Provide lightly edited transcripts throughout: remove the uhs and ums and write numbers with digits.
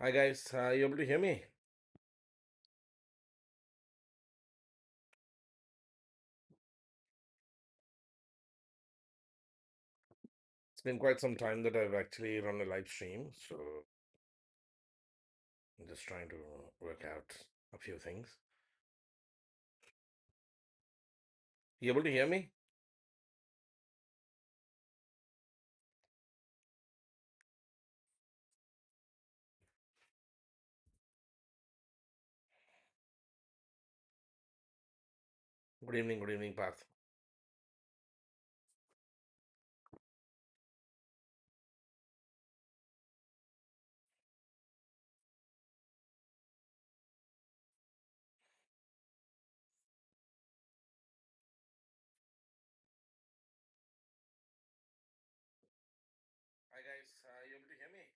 Hi guys, are you able to hear me? It's been quite some time that I've actually run a live stream, so I'm just trying to work out a few things. You able to hear me? Good evening, Parth. Hi guys, are you able to hear me?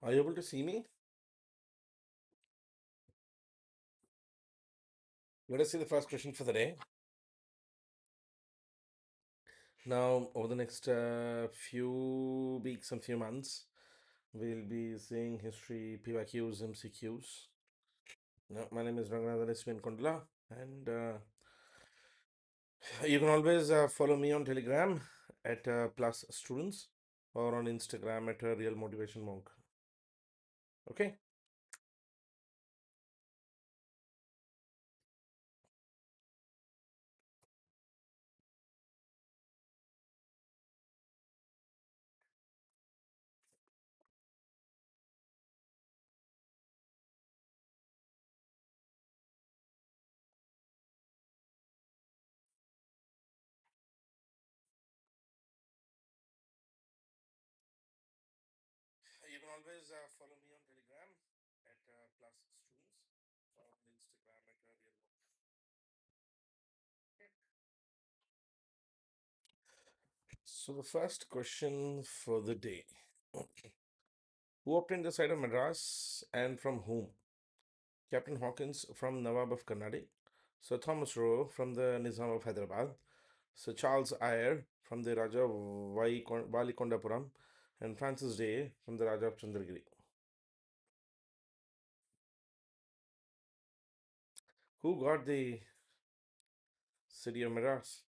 Are you able to see me? Let us see the first question for the day. Now, over the next few weeks and few months, we'll be seeing history, PYQs, MCQs. Now, my name is Ranganathan Sven Kondla, and you can always follow me on Telegram at Plus Students or on Instagram at Real Motivation Monk. Okay. You can always follow me on Telegram at Plus Students or on Instagram at Real Monk. So the first question for the day: who obtained the site of Madras and from whom? Captain Hawkins from Nawab of Carnatic, Sir Thomas Roe from the Nizam of Hyderabad, Sir Charles Eyre from the Raja Valikondapuram, and Francis Day from the Raja of Chandragiri. Who got the city of Madras?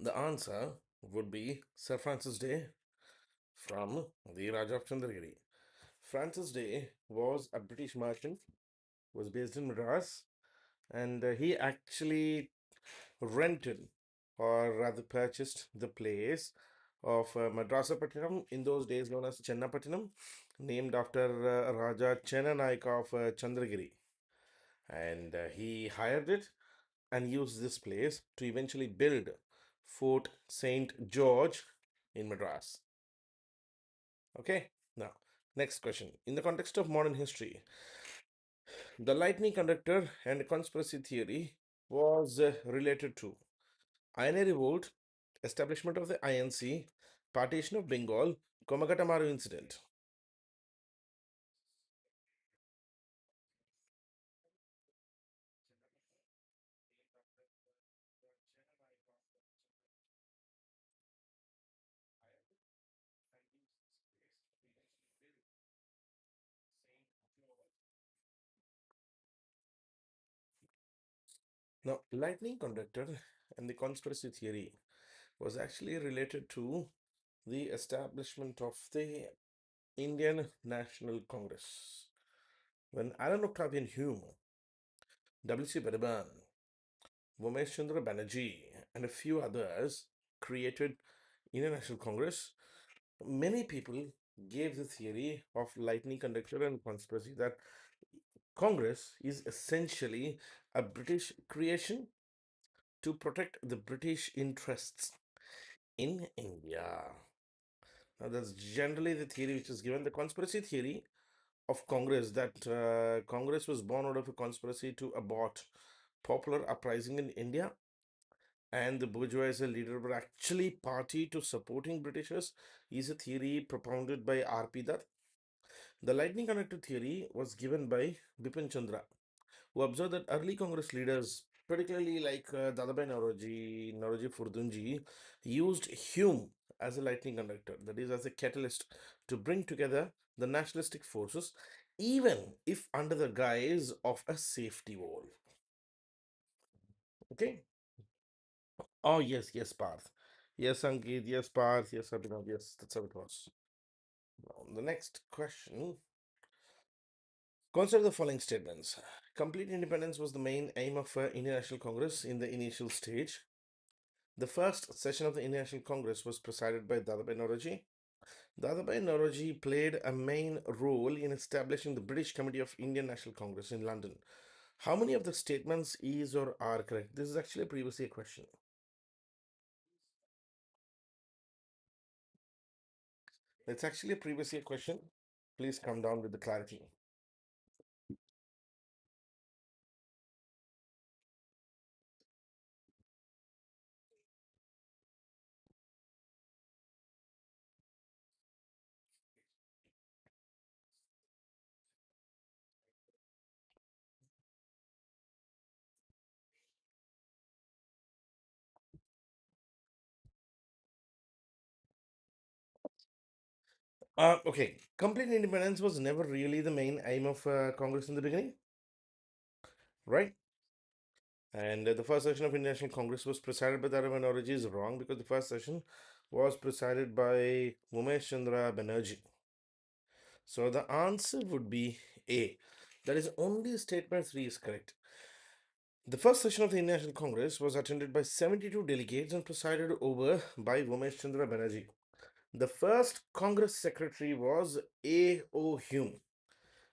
The answer would be Sir Francis Day from the Raja of Chandragiri. Francis Day was a British merchant, was based in Madras, and he actually rented or rather purchased the place of Madrasapattinam, in those days known as Chennapattinam, named after Raja Chennanaika of Chandragiri. And he hired it and used this place to eventually build Fort St. George in Madras. Okay, now, next question. In the context of modern history, the lightning conductor and conspiracy theory was related to Iron Revolt, establishment of the INC, partition of Bengal, Komakatamaru incident. Now, lightning conductor and the conspiracy theory was actually related to the establishment of the Indian National Congress. When Alan Octavian Hume, W.C. Baraban, Vomesh Chandra Banerjee, and a few others created Indian National Congress, many people gave the theory of lightning conductor and conspiracy that Congress is essentially a British creation to protect the British interests in India. Now, that's generally the theory which is given. The conspiracy theory of Congress, that Congress was born out of a conspiracy to abort popular uprising in India, and the bourgeoisie leader were actually party to supporting Britishers, is a theory propounded by R.P. Dutt. The lightning connected theory was given by Bipin Chandra, who observed that early Congress leaders, particularly like Dadabhai Nauroji Furdunji, used Hume as a lightning conductor, that is, as a catalyst to bring together the nationalistic forces, even if under the guise of a safety wall. Okay? Oh, yes, yes, Parth. Yes, Ankit, yes, Parth, yes, Abhinav, yes, that's how it was. Now, the next question. Consider the following statements. Complete independence was the main aim of Indian National Congress in the initial stage. The first session of the Indian National Congress was presided by Dadabhai Nauroji. Dadabhai Nauroji played a main role in establishing the British Committee of Indian National Congress in London. How many of the statements is or are correct? This is actually previously a question. It's actually a previously a question. Please come down with the clarity. Okay, complete independence was never really the main aim of Congress in the beginning, right? And the first session of Indian National Congress was presided by Dharaman Nauroji is wrong because the first session was presided by Umesh Chandra Banerjee. So the answer would be A. That is only statement 3 is correct. The first session of the Indian National Congress was attended by 72 delegates and presided over by Umesh Chandra Banerjee. The first Congress secretary was A.O. Hume.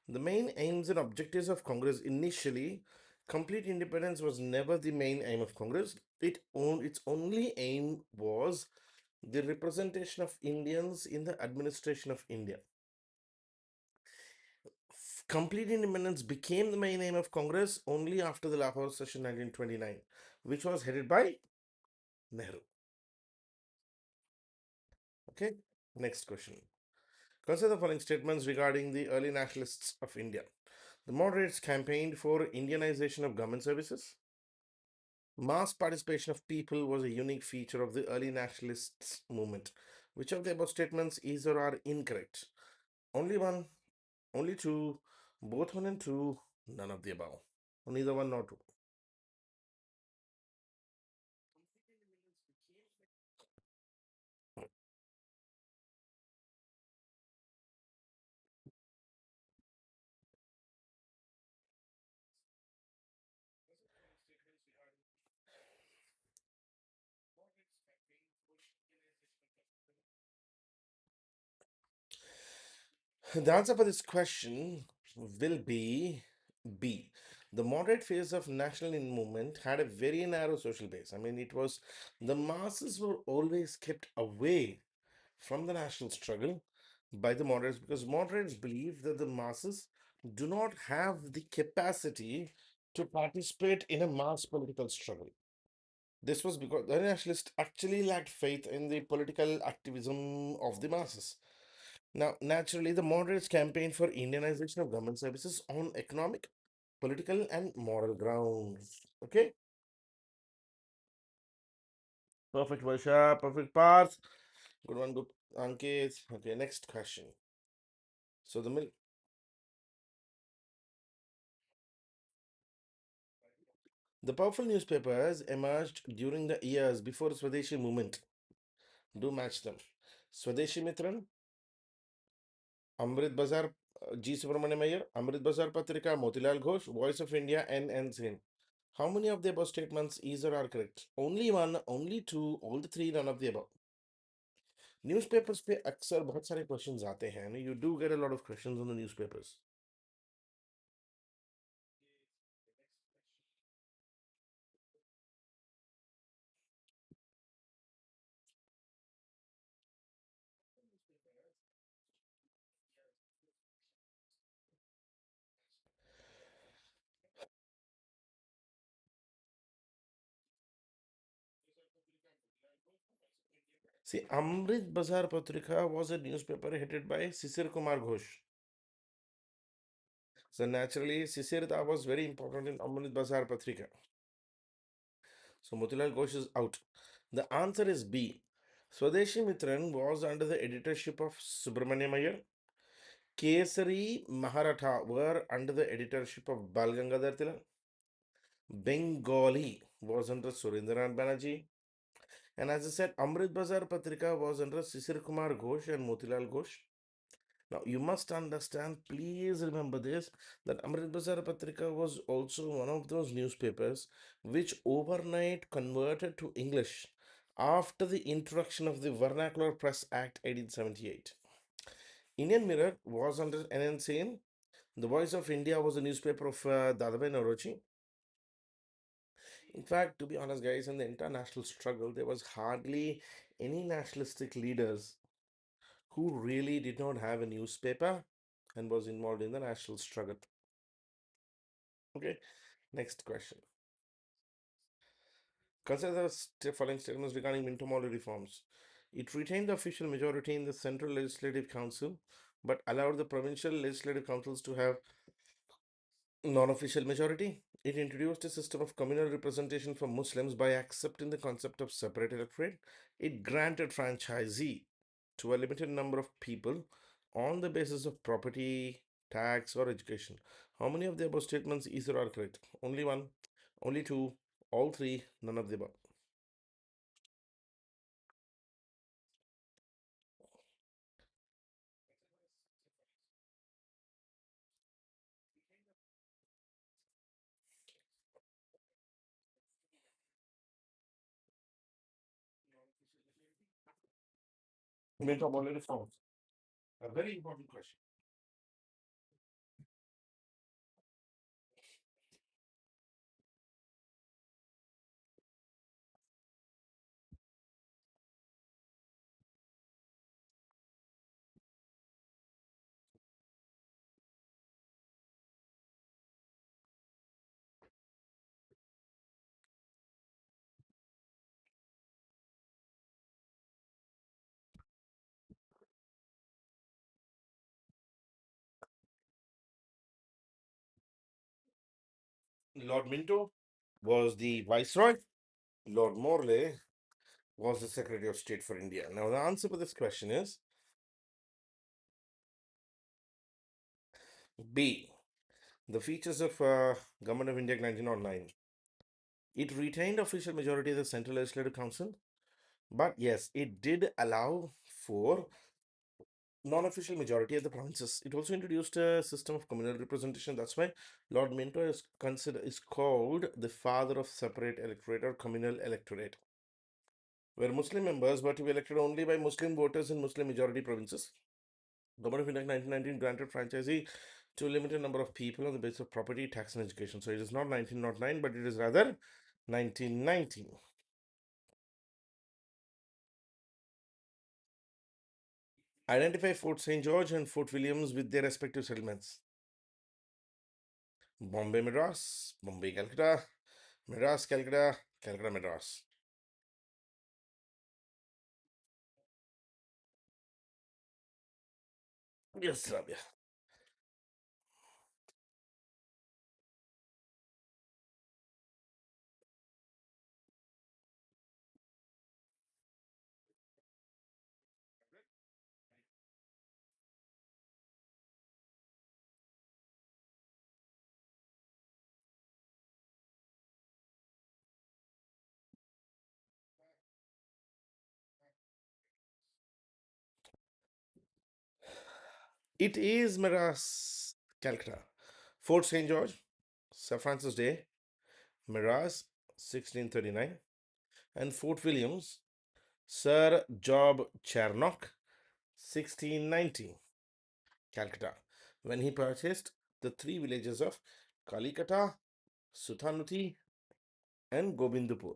The main aims and objectives of Congress initially, complete independence was never the main aim of Congress. Its only aim was the representation of Indians in the administration of India. Complete independence became the main aim of Congress only after the Lahore session 1929, which was headed by Nehru. Okay, next question. Consider the following statements regarding the early nationalists of India. The moderates campaigned for Indianization of government services. Mass participation of people was a unique feature of the early nationalists movement. Which of the above statements is or are incorrect? Only one, only two, both one and two, none of the above. Neither one nor two. The answer for this question will be B. The moderate phase of national movement had a very narrow social base. I mean, it was the masses were always kept away from the national struggle by the moderates because moderates believe that the masses do not have the capacity to participate in a mass political struggle. This was because the nationalists actually lacked faith in the political activism of the masses. Now, naturally, the moderates campaigned for Indianization of government services on economic, political, and moral grounds. Okay, perfect, Varsha, perfect path. Good one, good Ankit. Okay, next question. So the The powerful newspapers emerged during the years before Swadeshi movement. Do match them. Swadeshi Mitran, Amrit Bazar, G. Subramaniam Iyer, Amrit Bazar Patrika, Motilal Ghosh, Voice of India, N. Sen. How many of the above statements either are correct? Only one, only two, all the three, none of the above. Newspapers पे अक्सर बहुत सारे questions आते हैं. You do get a lot of questions on the newspapers. See, Amrit Bazar Patrika was a newspaper headed by Sisir Kumar Ghosh. So naturally, Sisir Da was very important in Amrit Bazar Patrika. So Motilal Ghosh is out. The answer is B. Swadeshi Mitran was under the editorship of Subramaniam Iyer. Kesari Maharatha were under the editorship of Balgangadhar Tilak. Bengali was under Surendranath Banerjee. And as I said, Amrit Bazar Patrika was under Sisir Kumar Ghosh and Motilal Ghosh. Now, you must understand, please remember this, that Amrit Bazar Patrika was also one of those newspapers which overnight converted to English after the introduction of the Vernacular Press Act 1878. Indian Mirror was under NN Sen. The Voice of India was a newspaper of Dadabhai Naoroji. In fact, to be honest, guys, in the international struggle, there was hardly any nationalistic leaders who really did not have a newspaper and was involved in the national struggle. Okay, next question. Consider the following statements regarding Minto Modi reforms. It retained the official majority in the Central Legislative Council, but allowed the provincial legislative councils to have non-official majority. It introduced a system of communal representation for Muslims by accepting the concept of separate electorate. It granted franchisee to a limited number of people on the basis of property, tax, or education. How many of the above statements either are correct? Only one, only two, all three, none of the above. Metabolic reforms. A very important question. Lord Minto was the viceroy. Lord Morley was the Secretary of State for India. Now, the answer for this question is B. The features of Government of India Act 1909. It retained official majority of the Central Legislative Council, but yes, it did allow for non-official majority of the provinces. It also introduced a system of communal representation. That's why Lord Minto is called the father of separate electorate or communal electorate, where Muslim members were to be elected only by Muslim voters in Muslim majority provinces. Government of India 1919 granted franchisee to a limited number of people on the basis of property, tax, and education. So it is not 1909, but it is rather 1919. Identify Fort St. George and Fort Williams with their respective settlements. Bombay, Madras, Bombay, Calcutta, Madras, Calcutta, Calcutta, Madras. Yes, Rabia. It is Madras, Calcutta. Fort St. George, Sir Francis Day, Madras, 1639. And Fort Williams, Sir Job Charnock, 1690, Calcutta, when he purchased the three villages of Kalikata, Sutanuti, and Gobindapur.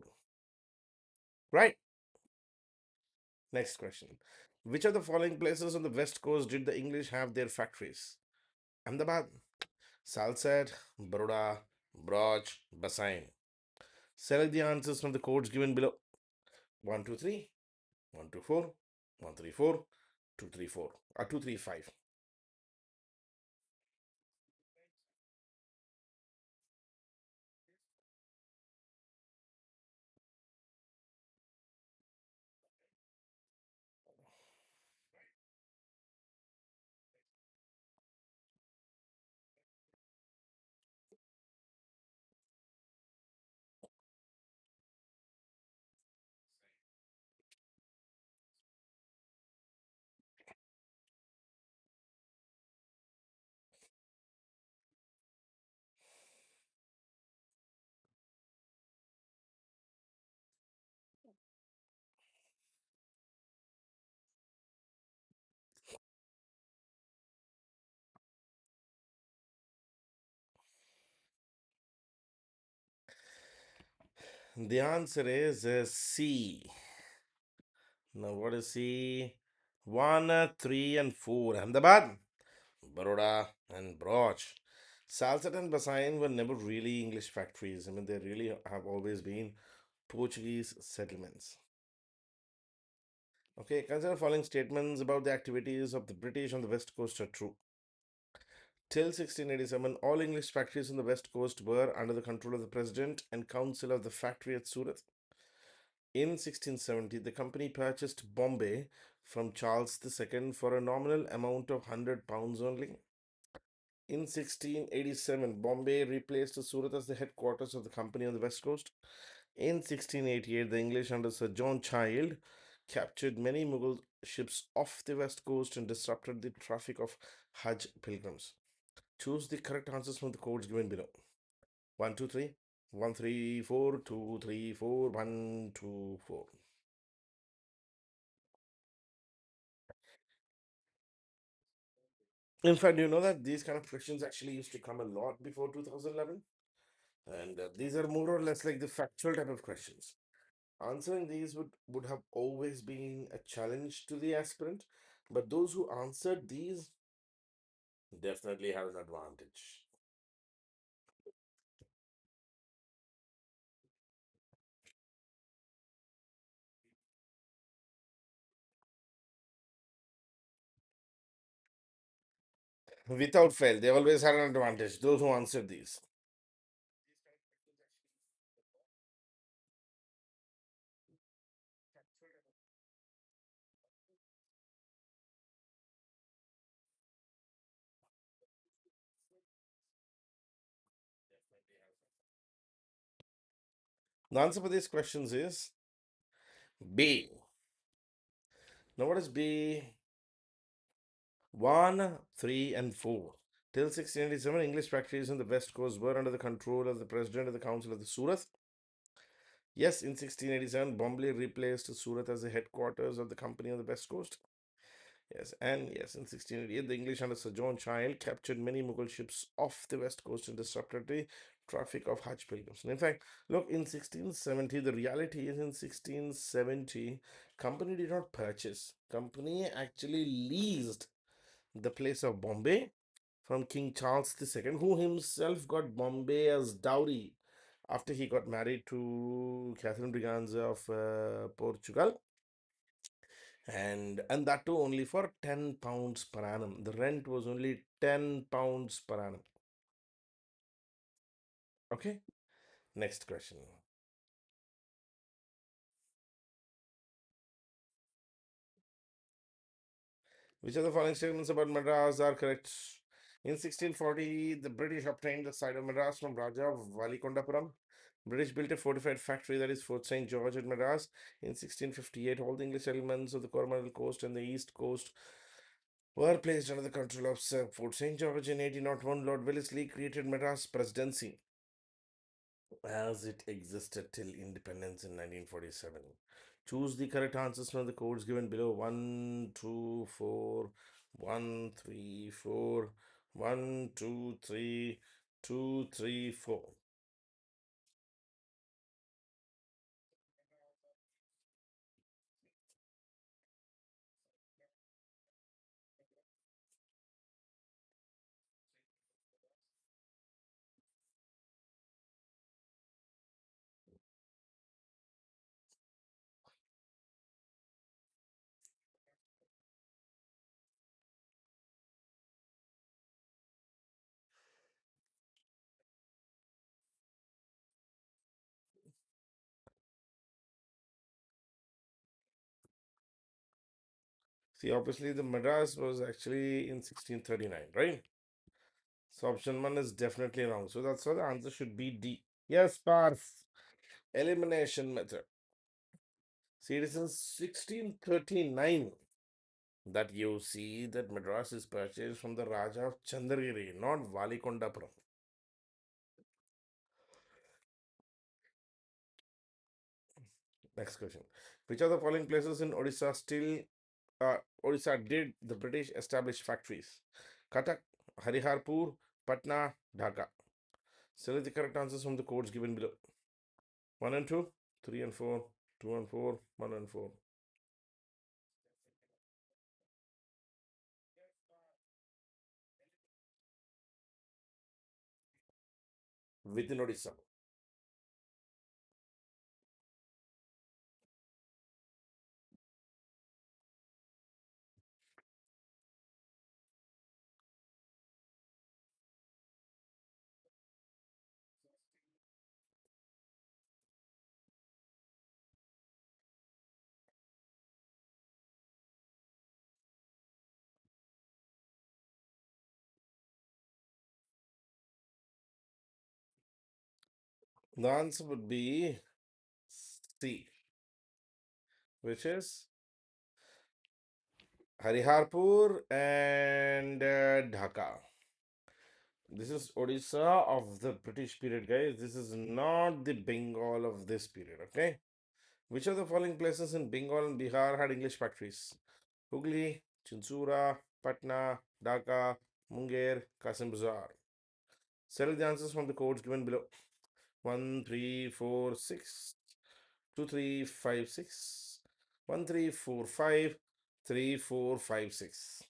Right. Next question. Which of the following places on the west coast did the English have their factories? Ahmedabad, Salsette, Baroda, Broj, Basain. Select the answers from the codes given below. 1, 2, 3, 1, 2, 4, 1, 3, 4, 2, 3, 4, or 2, 3, 5. The answer is C. Now, what is C? 1, 3, and 4. Ahmedabad, Baroda, and Broj. Salsette and Basain were never really English factories. I mean, they really have always been Portuguese settlements. Okay, consider following statements about the activities of the British on the west coast are true. Till 1687, all English factories on the west coast were under the control of the President and Council of the Factory at Surat. In 1670, the company purchased Bombay from Charles II for a nominal amount of £100 only. In 1687, Bombay replaced Surat as the headquarters of the company on the west coast. In 1688, the English under Sir John Child captured many Mughal ships off the west coast and disrupted the traffic of Hajj pilgrims. Choose the correct answers from the codes given below. 1, 2, 3, 1, 3, 4, 2, 3, 4, 1, 2, 4. In fact, you know that these kind of questions actually used to come a lot before 2011? And these are more or less like the factual type of questions. Answering these would have always been a challenge to the aspirant, but those who answered these definitely have an advantage. Without fail, they always had an advantage, those who answered these. The answer for these questions is B. Now, what is B? 1, 3, and 4. Till 1687, English factories on the west coast were under the control of the President of the Council of the Surat. Yes, in 1687, Bombay replaced Surat as the headquarters of the company on the west coast. Yes, and yes, in 1688, the English under Sir John Child captured many Mughal ships off the west coast and disrupted the traffic of Hajj pilgrims. And in fact, look, in 1670, the reality is in 1670, company did not purchase. Company actually leased the place of Bombay from King Charles II, who himself got Bombay as dowry after he got married to Catherine Braganza of Portugal, and that too only for £10 per annum. The rent was only £10 per annum. Okay, next question. Which of the following statements about Madras are correct? In 1640, the British obtained the site of Madras from Raja Valikondapuram. British built a fortified factory, that is Fort St. George at Madras. In 1658, all the English settlements of the Coromandel coast and the east coast were placed under the control of Sir Fort St. George in 1801. Lord Wellesley created Madras Presidency as it existed till independence in 1947. Choose the correct answers from the codes given below. 1, 2, 4, 1, 3, 4, 1, 2, 3, 2, 3, 4. See, obviously, the Madras was actually in 1639, right? So, option 1 is definitely wrong. So, that's why the answer should be D. Yes, Parth. Elimination method. See, it is in 1639 that you see that Madras is purchased from the Raja of Chandragiri, not Valikondapuram. Next question. Which of the following places in Odisha did the British establish factories? Cuttack, Hariharpur, Patna, Dhaka. Select the correct answers from the codes given below. 1 and 2, 3 and 4, 2 and 4, 1 and 4. Within Odisha. The answer would be C, which is Hariharpur and Dhaka. This is Odisha of the British period, guys. This is not the Bengal of this period, okay? Which of the following places in Bengal and Bihar had English factories? Hooghly, Chinsura, Patna, Dhaka, Munger, Kasim Bazar. Select the answers from the codes given below. 1, 3, 4, 6, 2, 3, 5, 6, 1, 3, 4, 5, 3, 4, 5, 6.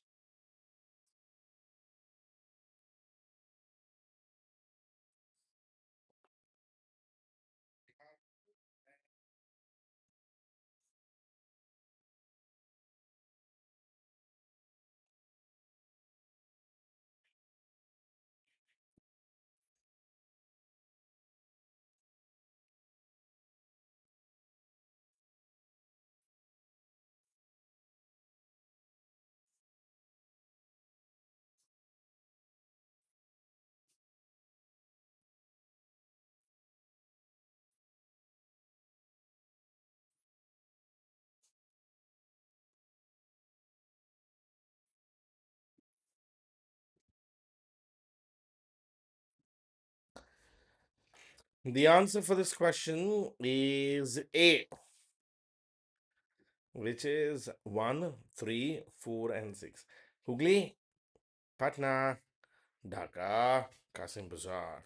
The answer for this question is A, which is 1, 3, 4, and 6. Hooghly, Patna, Dhaka, Kasim Bazar.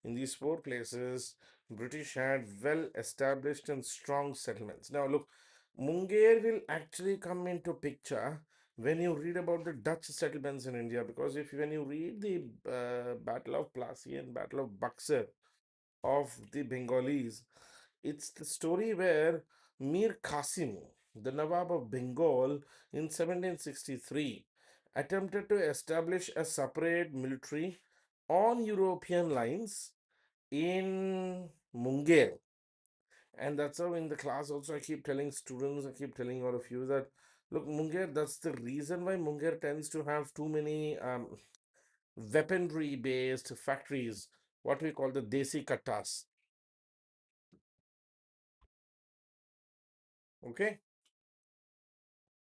In these four places, British had well established and strong settlements. Now, look, Munger will actually come into picture when you read about the Dutch settlements in India, because if when you read the Battle of Plassey and Battle of Buxar of the Bengalis, it's the story where Mir Qasim, the Nawab of Bengal in 1763, attempted to establish a separate military on European lines in Munger. And that's how in the class also I keep telling students, I keep telling all of you that look, Munger, that's the reason why Munger tends to have too many weaponry based factories, what we call the Desi Kattas. Okay.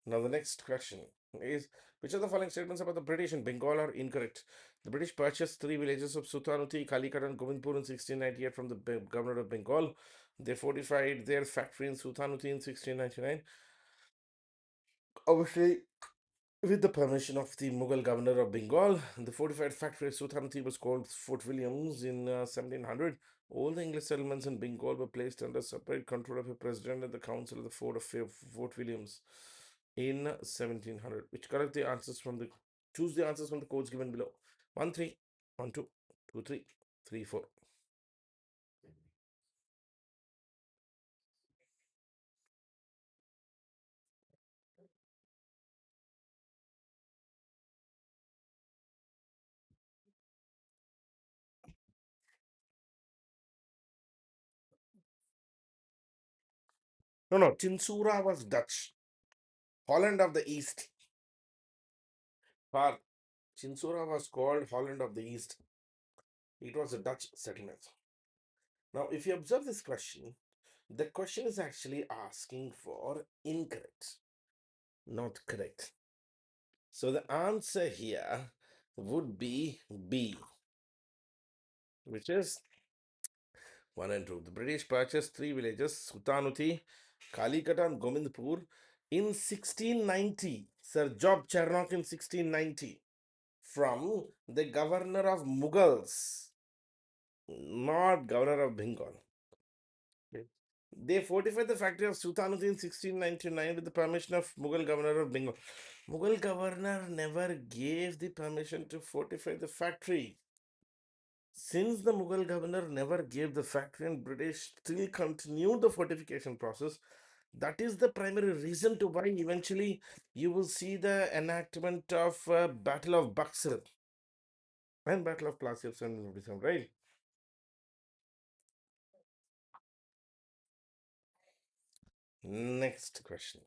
Now the next question. is which of the following statements about the British in Bengal are incorrect? The British purchased three villages of Sultanati, Calicut, and Govindpur in 1698 from the governor of Bengal. They fortified their factory in Sultanati in 1699. Obviously, with the permission of the Mughal governor of Bengal, the fortified factory at Sultanati was called Fort Williams in 1700. All the English settlements in Bengal were placed under separate control of a president and the council of the Fort Williams in 1700. Which correct the answers from the choose the answers from the codes given below. 1 3, 1 2, 2 3, 3 4. No, Chinsura was Dutch. Holland of the East. Par. Chinsura was called Holland of the East. It was a Dutch settlement. Now, if you observe this question, the question is actually asking for incorrect, not correct. So the answer here would be B, which is 1 and 2. The British purchased three villages, Sultanuti, Calicut, and Govindpur in 1690. Sir Job Charnock in 1690 from the governor of Mughals, not governor of Bengal. Okay. They fortified the factory of Sultanate in 1699 with the permission of Mughal governor of Bengal. Mughal governor never gave the permission to fortify the factory. Since the Mughal governor never gave the factory and British still continued the fortification process, that is the primary reason to why eventually you will see the enactment of Battle of Buxar and Battle of Plassey of 1757, right? Next question.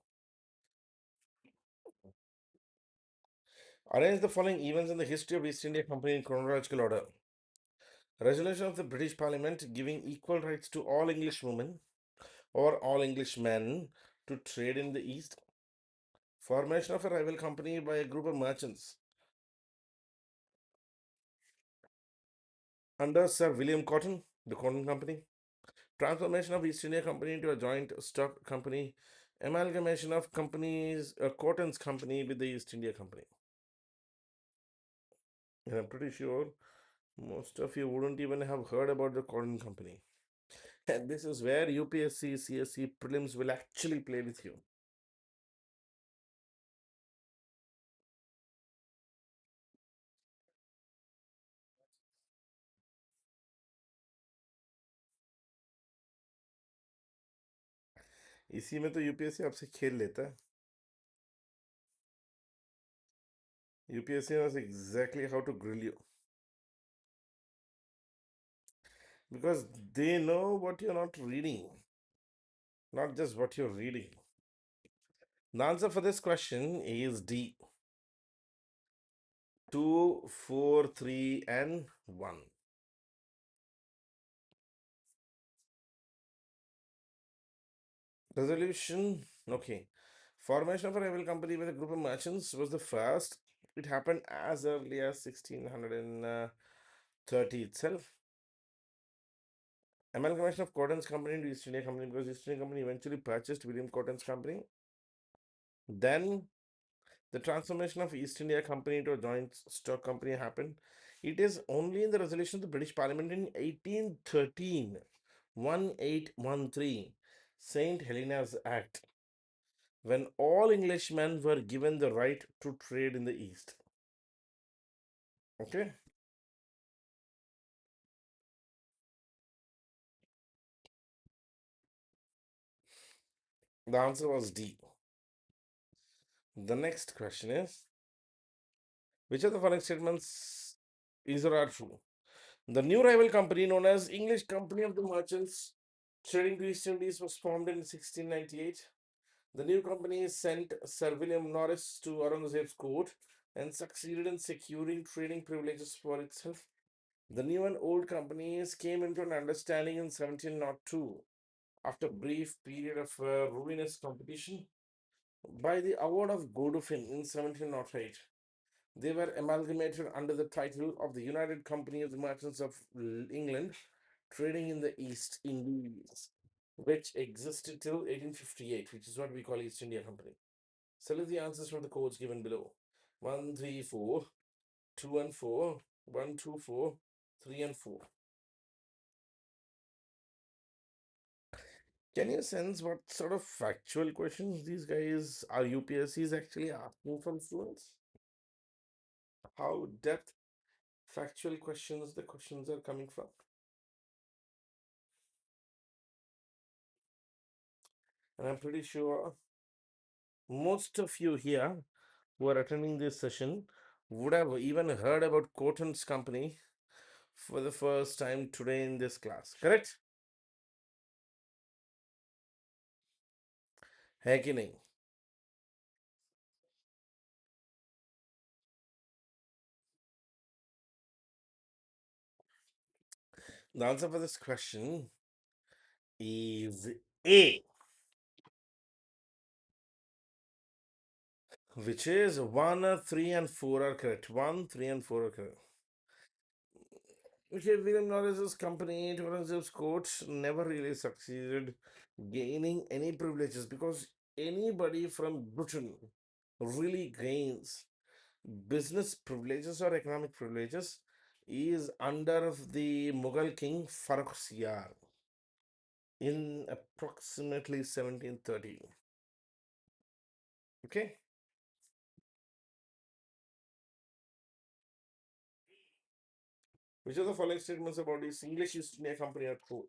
Arrange the following events in the history of East India Company in chronological order. Resolution of the British Parliament giving equal rights to all English women or all English men to trade in the East. Formation of a rival company by a group of merchants under Sir William Cotton, the Cotton Company. Transformation of East India Company into a joint stock company. Amalgamation of companies, Cotton's company with the East India Company. And I'm pretty sure most of you wouldn't even have heard about the Cotton Company. And this is where UPSC, CSC prelims will actually play with you. इसी में तो UPSC आपसे खेल लेता है. UPSC knows exactly how to grill you because they know what you're not reading, not just what you're reading. The answer for this question is D. 2, 4, 3, and 1. Resolution. Okay. Formation of a rival company with a group of merchants was the first. It happened as early as 1630 itself. Amalgamation of Cotton's company into East India Company because East India Company eventually purchased William Cotton's company. Then the transformation of East India Company into a joint stock company happened. It is only in the resolution of the British Parliament in 1813, 1813, St. Helena's Act, when all Englishmen were given the right to trade in the East. Okay? The answer was D. The next question is, which of the following statements is or are true? The new rival company known as English Company of the Merchants trading to East Indies was formed in 1698. The new company sent Sir William Norris to Aurangzeb's court and succeeded in securing trading privileges for itself. The new and old companies came into an understanding in 1702 after a brief period of ruinous competition. By the award of Godofin in 1708, they were amalgamated under the title of the United Company of the Merchants of England, trading in the East Indies, which existed till 1858, which is what we call East India Company. Select the answers from the codes given below. 1, 3, 4, 2 and 4, 1, 2, 4, 3 and 4. Can you sense what sort of factual questions these guys are UPSCs actually asking from students? How depth factual questions the questions are coming from? And I'm pretty sure most of you here who are attending this session would have even heard about Coton's company for the first time today in this class, correct? है कि नहीं? The answer for this question is A, which is 1, 3, and 4 are correct. 1, 3, and 4 are correct. Okay, William Norris's company, Torrance Court, never really succeeded gaining any privileges because anybody from Britain really gains business privileges or economic privileges is under the Mughal king Farrukh Siyar in approximately 1730. Okay. Which of the following statements about the English East India Company are true?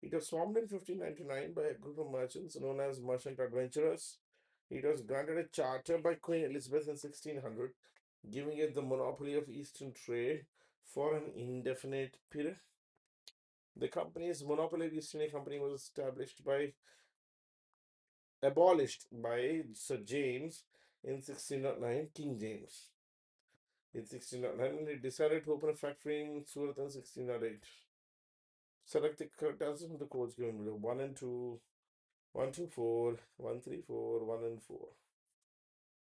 It was formed in 1599 by a group of merchants known as merchant adventurers. It was granted a charter by Queen Elizabeth in 1600, giving it the monopoly of Eastern trade for an indefinite period. The company's monopoly of East India Company was abolished by Sir James in 1609, King James. In 1609, and it decided to open a factory in Surat in 1608. Select the correct answers from the codes given below. 1 and 2, 1, 2, 4, 1, 3, 4, 1 and 4.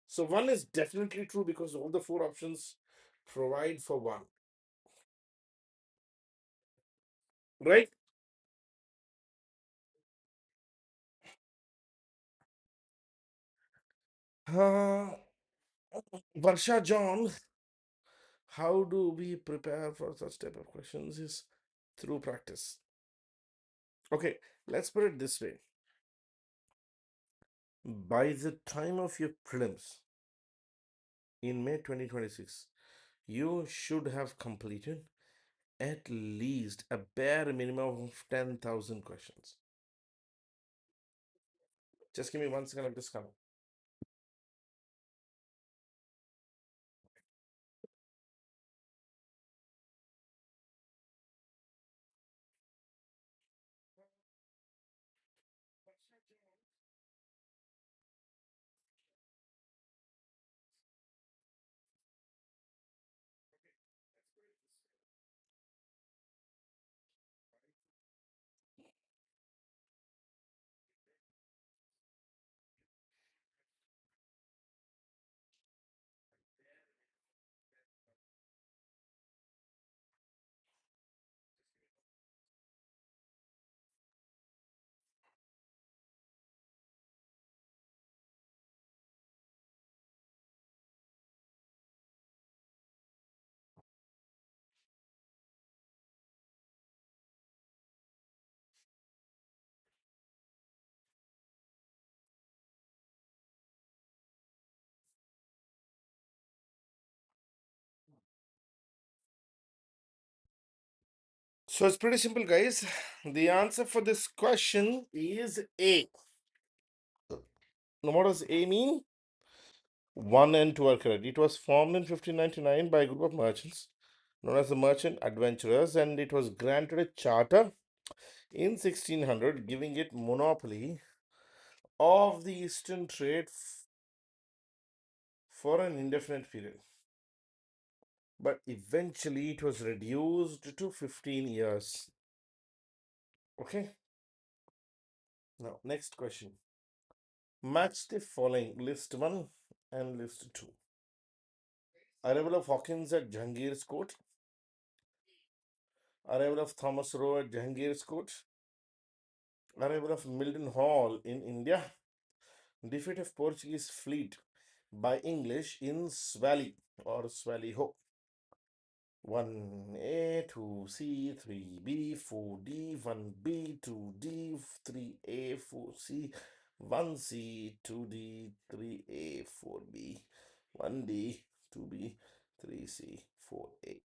So 1 is definitely true because all the 4 options provide for 1. Right? Uh, Varsha John, how do we prepare for such type of questions is through practice. Okay, let's put it this way. By the time of your prelims in May 2026, you should have completed at least a bare minimum of 10,000 questions. Just give me 1 second, I'm just coming. So it's pretty simple, guys. The answer for this question is A. Now, what does A mean? 1 and 2 are correct. It was formed in 1599 by a group of merchants known as the Merchant Adventurers, and it was granted a charter in 1600, giving it monopoly of the Eastern trade for an indefinite period. But eventually it was reduced to 15 years. Okay. Now, next question. Match the following: list 1 and list 2. Arrival of Hawkins at Jahangir's court. Arrival of Thomas Roe at Jahangir's court. Arrival of Mildenhall in India. Defeat of Portuguese fleet by English in Swally or Swallyho. 1A, 2C, 3B, 4D, 1B, 2D, 3A, 4C, 1C, 2D, 3A, 4B, 1D, 2B, 3C, 4A.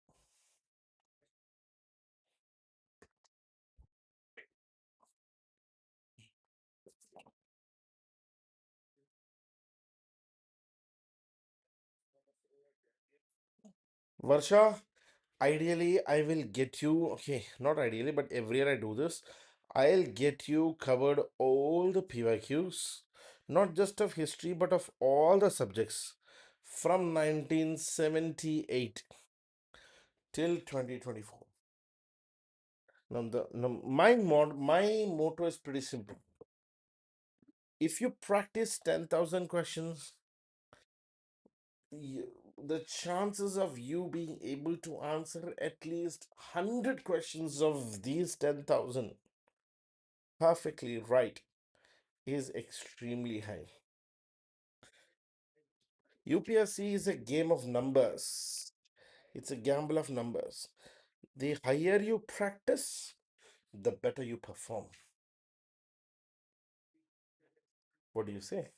Varsha, ideally, I will get you, okay, not ideally, but every year I do this. I'll get you covered all the PYQs, not just of history, but of all the subjects from 1978 till 2024. My motto is pretty simple. If you practice 10,000 questions, the chances of you being able to answer at least 100 questions of these 10,000 perfectly right is extremely high. UPSC is a game of numbers. It's a gamble of numbers. The higher you practice, the better you perform. What do you say?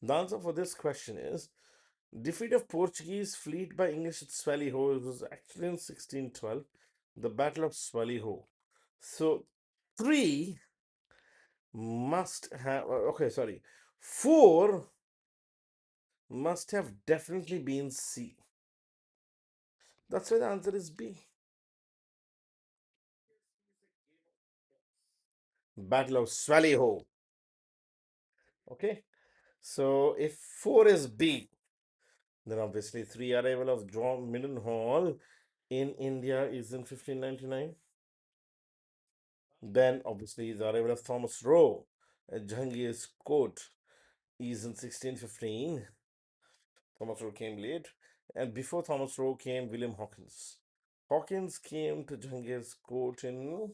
The answer for this question is defeat of Portuguese fleet by English at Swallyho was actually in 1612, the Battle of Swallyho. So, three must have, okay, sorry, four must have definitely been C. That's why the answer is B. Battle of Swallyho. Okay, so if 4 is B, then obviously 3 arrival of John Mildenhall in India is in 1599. Then obviously the arrival of Thomas Roe at Jahangir's court is in 1615. Thomas Roe came late. And before Thomas Roe came William Hawkins. Hawkins came to Jahangir's court in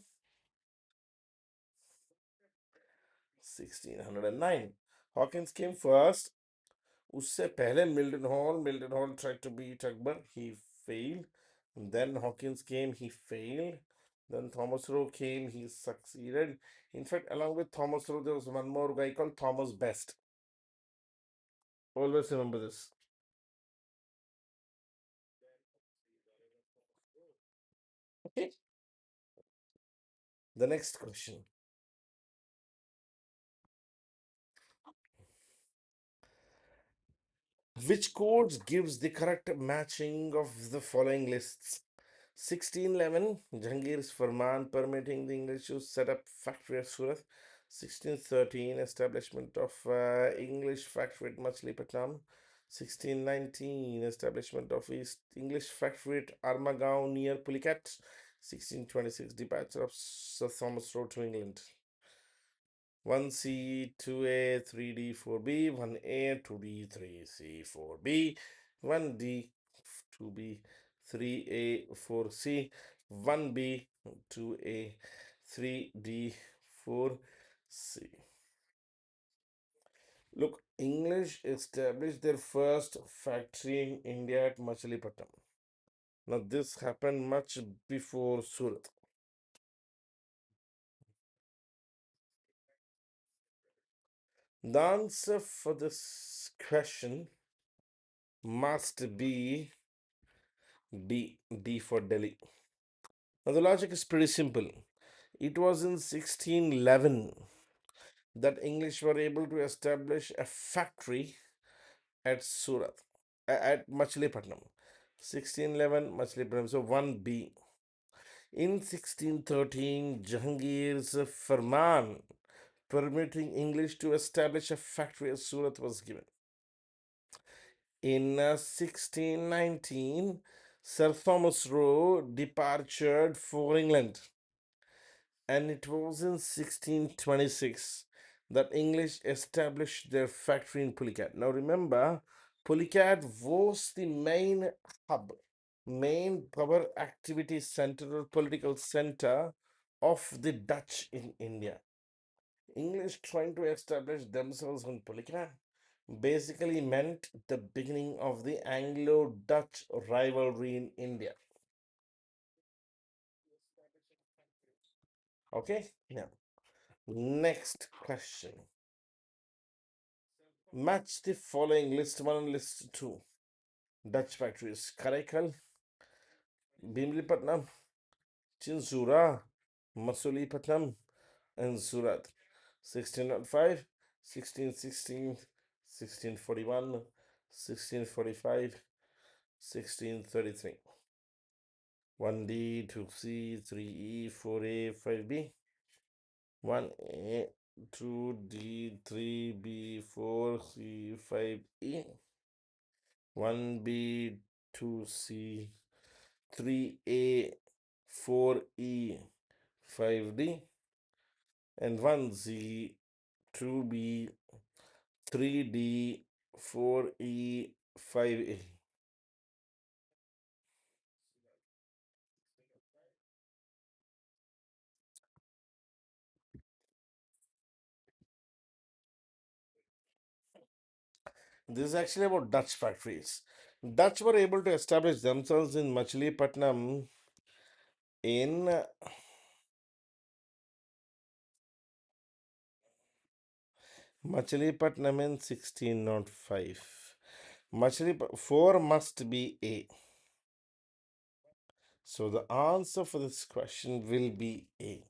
1609. Hawkins came first. उससे पहले Mildenhall tried to beat Akbar. He failed. Then Hawkins came. He failed. Then Thomas Roe came. He succeeded. In fact, along with Thomas Roe, there was one more guy called Thomas Best. Always remember this. Okay. The next question. Which codes gives the correct matching of the following lists? 1611, Jahangir's Farman permitting the English to set up factory at Surat. 1613, establishment of English factory at Machlipatam. 1619, establishment of East English factory at Armagaon near Pulicat. 1626, departure of Sir Thomas Road to England. 1C, 2A, 3D, 4B, 1A, 2D, 3C, 4B, 1D, 2B, 3A, 4C, 1B, 2A, 3D, 4C. Look, English established their first factory in India at Machlipatam. Now, this happened much before Surat. The answer for this question must be D for Delhi. Now, the logic is pretty simple. It was in 1611 that English were able to establish a factory at Surat, at Machlipatam. 1611, Machlipatam, so 1B. In 1613, Jahangir's Farman permitting English to establish a factory at Surat was given. In 1619, Sir Thomas Roe departed for England. And it was in 1626 that English established their factory in Pulicat. Now remember, Pulicat was the main hub, main power activity center or political center of the Dutch in India. English trying to establish themselves in Pulicat basically meant the beginning of the Anglo-Dutch rivalry in India. Okay, now next question. Match the following list 1 and list 2. Dutch factories: Karaikal, Bimlipatnam, Chinsura, Masulipatnam, and Surat. 1605, 1616, 1641, 1645, 1633. 1D, 2C, 3E, 4A, 5B. 1A, 2D, 3B, 4C, 5E. 1B, 2C, 3A, 4E, 5D, and 1Z, 2B, 3D, 4E, 5A. This is actually about Dutch factories. Dutch were able to establish themselves in Machilipatnam in Machilipatnam in 1605. Machilipatnam 4 must be A. So the answer for this question will be A.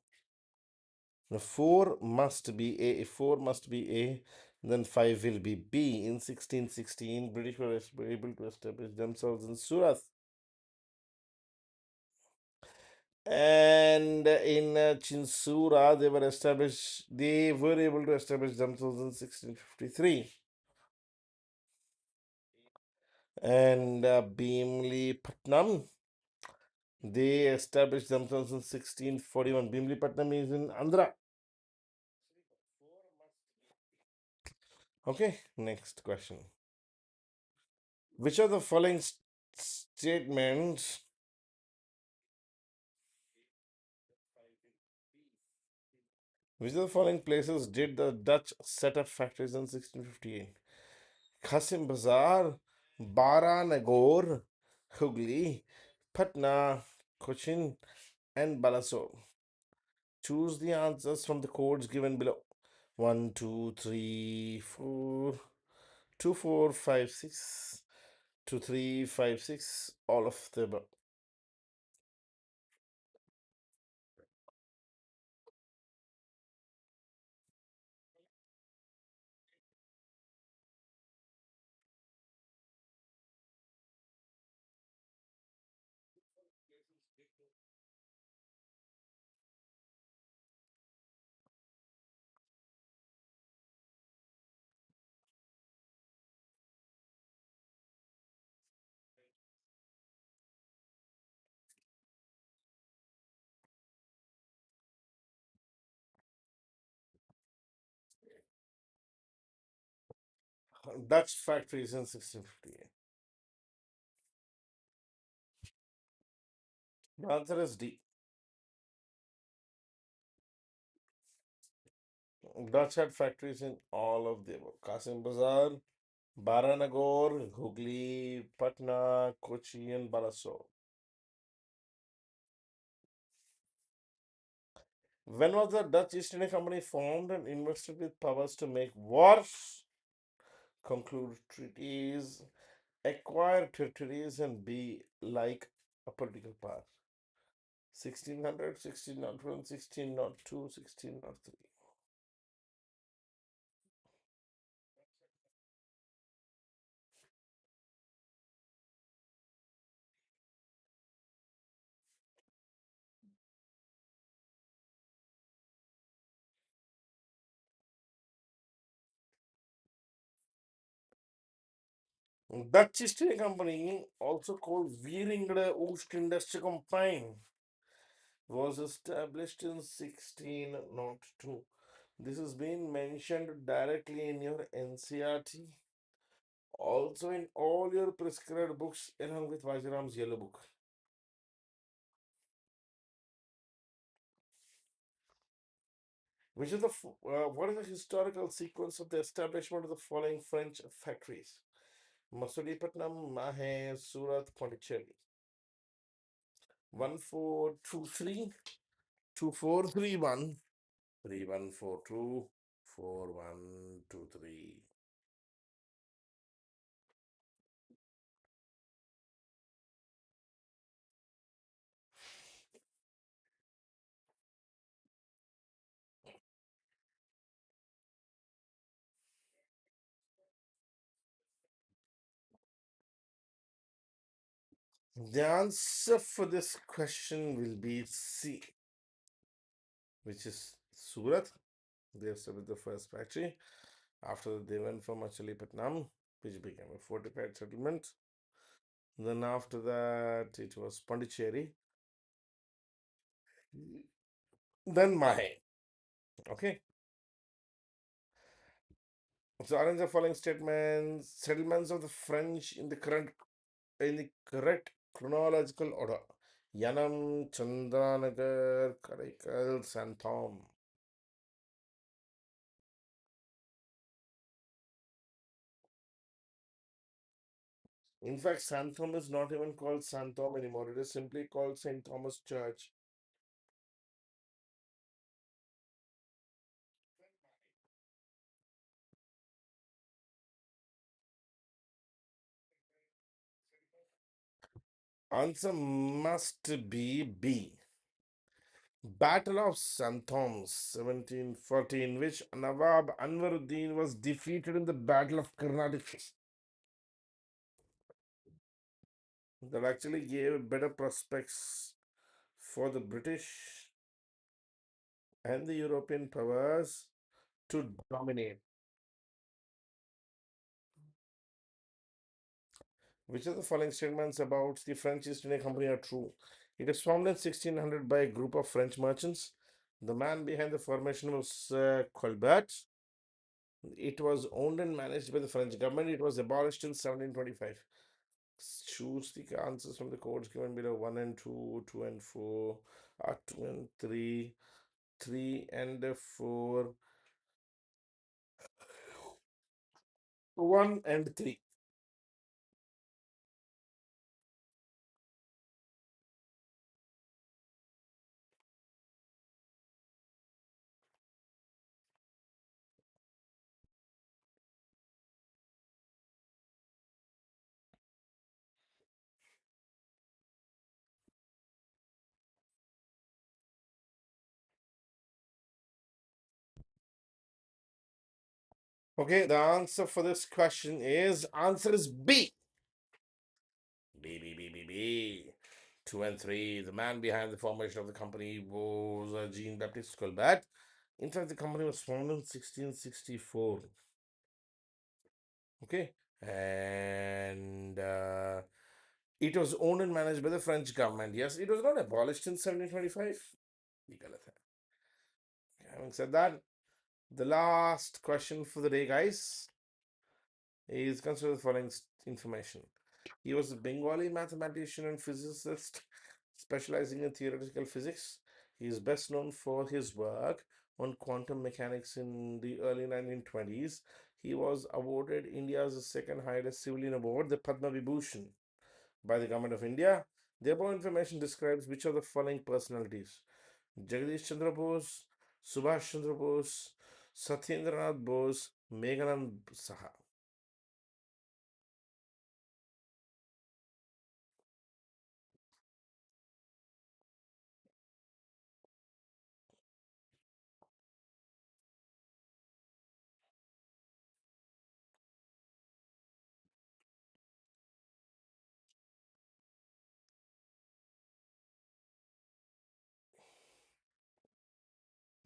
Now 4 must be A. If 4 must be A, then 5 will be B. In 1616, British were able to establish themselves in Surat. And in Chinsura, they were able to establish themselves in 1653. And Bimli Patnam, they established themselves in 1641. Bimli Patnam is in Andhra. Okay, next question. Which of the following statements which of the following places did the Dutch set up factories in 1658? Qasim Bazar, Baranagore, Hooghly, Patna, Cochin, and Balasore. Choose the answers from the codes given below. 1, 2, 3, 4, 2, 4, 5, 6, 2, 3, 5, 6, all of the above. Dutch factories in 1658. The answer is D. Dutch had factories in all of the above. Qasim Bazar, Baranagore, Hooghly, Patna, Kochi, and Balasore. When was the Dutch East India Company formed and invested with powers to make wars, conclude treaties, acquire territories, and be like a political power? 1600, 1601, 1602, 1603. Dutch East India Company, also called Verenigde Oost-Indische Compagnie, was established in 1602. This has been mentioned directly in your NCRT, also in all your prescribed books, along with Vajiram's Yellow Book. Which is what is the historical sequence of the establishment of the following French factories? Masudipatnam, Mahe, Surat, Pondicherry. 1423 2431 3142 4123. The answer for this question will be C, which is Surat. They established the first factory. After that, they went for Machilipatnam, which became a fortified settlement. Then after that, it was Pondicherry. Then Mahe. Okay. So arrange the following statements. Settlements of the French in the correct chronological order. Yanam, Chandranagar, Karaikal, Santhom. In fact, Santhom is not even called Santhom anymore. It is simply called St. Thomas Church. Answer must be B. Battle of Santhom, 1714, which Nawab Anwaruddin was defeated in the Battle of Karnataka. That actually gave better prospects for the British and the European powers to dominate. Which of the following statements about the French East India Company are true? It was formed in 1600 by a group of French merchants. The man behind the formation was Colbert. It was owned and managed by the French government. It was abolished in 1725. Choose the answers from the codes given below: 1 and 2, 2 and 4, 2 and 3, 3 and 4, 1 and 3. Okay, the answer for this question is answer is B. B, B, B, B, B. 2 and 3. The man behind the formation of the company was Jean Baptiste Colbert. In fact, the company was formed in 1664. Okay, and it was owned and managed by the French government. Yes, it was not abolished in 1725. ये गलत है. Having said that, the last question for the day, guys, is consider the following information. He was a Bengali mathematician and physicist specializing in theoretical physics. He is best known for his work on quantum mechanics in the early 1920s. He was awarded India's second highest civilian award, the Padma Vibhushan, by the government of India. The above information describes which of the following personalities: Jagadish Chandra Bose, Subhash Chandra Bose, Satyendranath Bose, Meghanand Saha.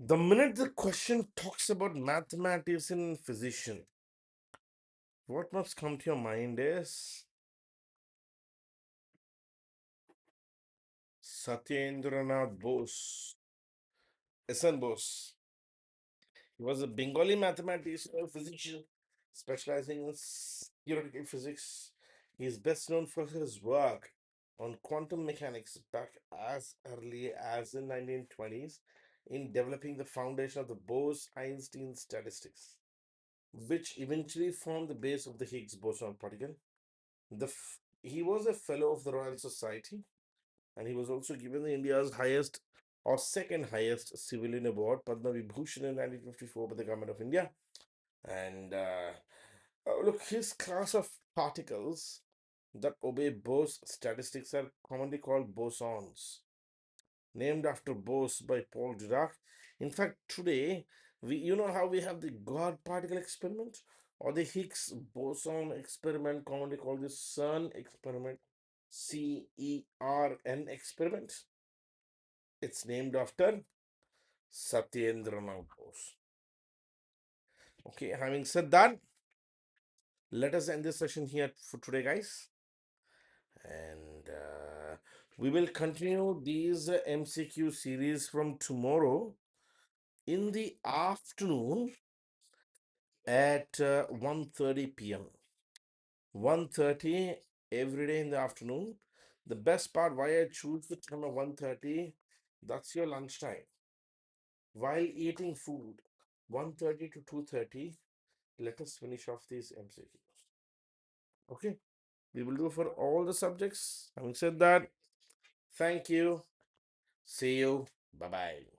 The minute the question talks about mathematics and physician, what must come to your mind is Satyendranath Bose, SN Bose. He was a Bengali mathematician and physician specializing in theoretical physics. He is best known for his work on quantum mechanics back as early as the 1920s in developing the foundation of the Bose-Einstein statistics, which eventually formed the base of the Higgs boson particle. He was a fellow of the Royal Society, and he was also given the India's highest or second highest civilian award, Padma Vibhushan, in 1954 by the government of India. And look, his class of particles that obey Bose statistics are commonly called bosons, named after Bose by Paul Dirac. In fact, today, you know how we have the God particle experiment or the Higgs boson experiment, commonly called the CERN experiment, CERN experiment. It's named after Satyendranath Bose. Okay, having said that, let us end this session here for today, guys. And we will continue these MCQ series from tomorrow in the afternoon at 1:30 p.m. 1:30 every day in the afternoon. The best part why I choose the time of 1:30, that's your lunchtime. While eating food, 1:30 to 2:30, let us finish off these MCQs. Okay, we will do for all the subjects. Having said that, thank you. See you. Bye bye.